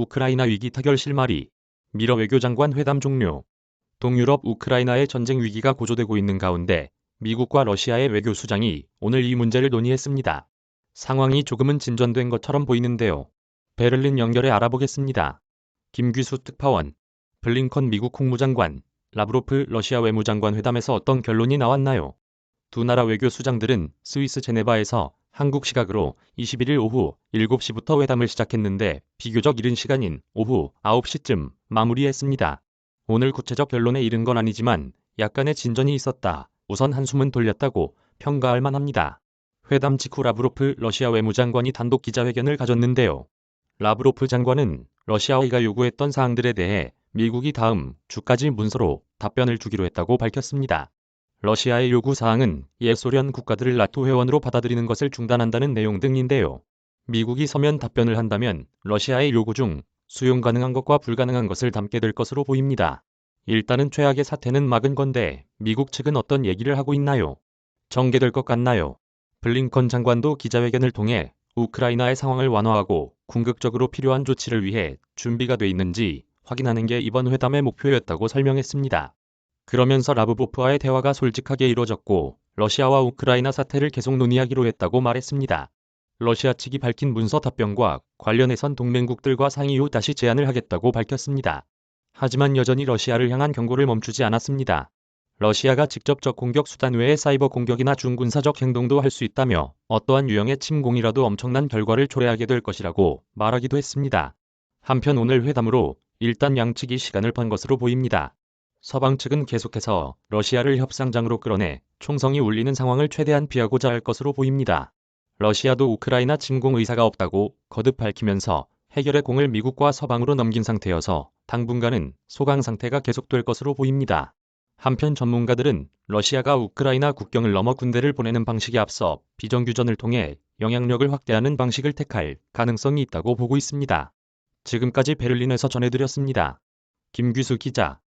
우크라이나 위기 타결 실마리. 미러 외교장관 회담 종료. 동유럽 우크라이나의 전쟁 위기가 고조되고 있는 가운데 미국과 러시아의 외교수장이 오늘 이 문제를 논의했습니다. 상황이 조금은 진전된 것처럼 보이는데요. 베를린 연결해 알아보겠습니다. 김규수 특파원. 블링컨 미국 국무장관, 라브로프 러시아 외무장관 회담에서 어떤 결론이 나왔나요? 두 나라 외교수장들은 스위스 제네바에서 한국 시각으로 21일 오후 7시부터 회담을 시작했는데 비교적 이른 시간인 오후 9시쯤 마무리했습니다. 오늘 구체적 결론에 이른 건 아니지만 약간의 진전이 있었다. 우선 한숨은 돌렸다고 평가할 만합니다. 회담 직후 라브로프 러시아 외무장관이 단독 기자회견을 가졌는데요. 라브로프 장관은 러시아가 요구했던 사항들에 대해 미국이 다음 주까지 문서로 답변을 주기로 했다고 밝혔습니다. 러시아의 요구 사항은 옛소련 국가들을 나토 회원으로 받아들이는 것을 중단한다는 내용 등인데요. 미국이 서면 답변을 한다면 러시아의 요구 중 수용 가능한 것과 불가능한 것을 담게 될 것으로 보입니다. 일단은 최악의 사태는 막은 건데 미국 측은 어떤 얘기를 하고 있나요? 전개될 것 같나요? 블링컨 장관도 기자회견을 통해 우크라이나의 상황을 완화하고 궁극적으로 필요한 조치를 위해 준비가 돼 있는지 확인하는 게 이번 회담의 목표였다고 설명했습니다. 그러면서 라브로프와의 대화가 솔직하게 이루어졌고 러시아와 우크라이나 사태를 계속 논의하기로 했다고 말했습니다. 러시아 측이 밝힌 문서 답변과 관련해선 동맹국들과 상의 후 다시 제안을 하겠다고 밝혔습니다. 하지만 여전히 러시아를 향한 경고를 멈추지 않았습니다. 러시아가 직접적 공격 수단 외에 사이버 공격이나 중군사적 행동도 할 수 있다며 어떠한 유형의 침공이라도 엄청난 결과를 초래하게 될 것이라고 말하기도 했습니다. 한편 오늘 회담으로 일단 양측이 시간을 번 것으로 보입니다. 서방 측은 계속해서 러시아를 협상장으로 끌어내 총성이 울리는 상황을 최대한 피하고자 할 것으로 보입니다. 러시아도 우크라이나 침공 의사가 없다고 거듭 밝히면서 해결의 공을 미국과 서방으로 넘긴 상태여서 당분간은 소강 상태가 계속될 것으로 보입니다. 한편 전문가들은 러시아가 우크라이나 국경을 넘어 군대를 보내는 방식에 앞서 비정규전을 통해 영향력을 확대하는 방식을 택할 가능성이 있다고 보고 있습니다. 지금까지 베를린에서 전해드렸습니다. 김규수 기자.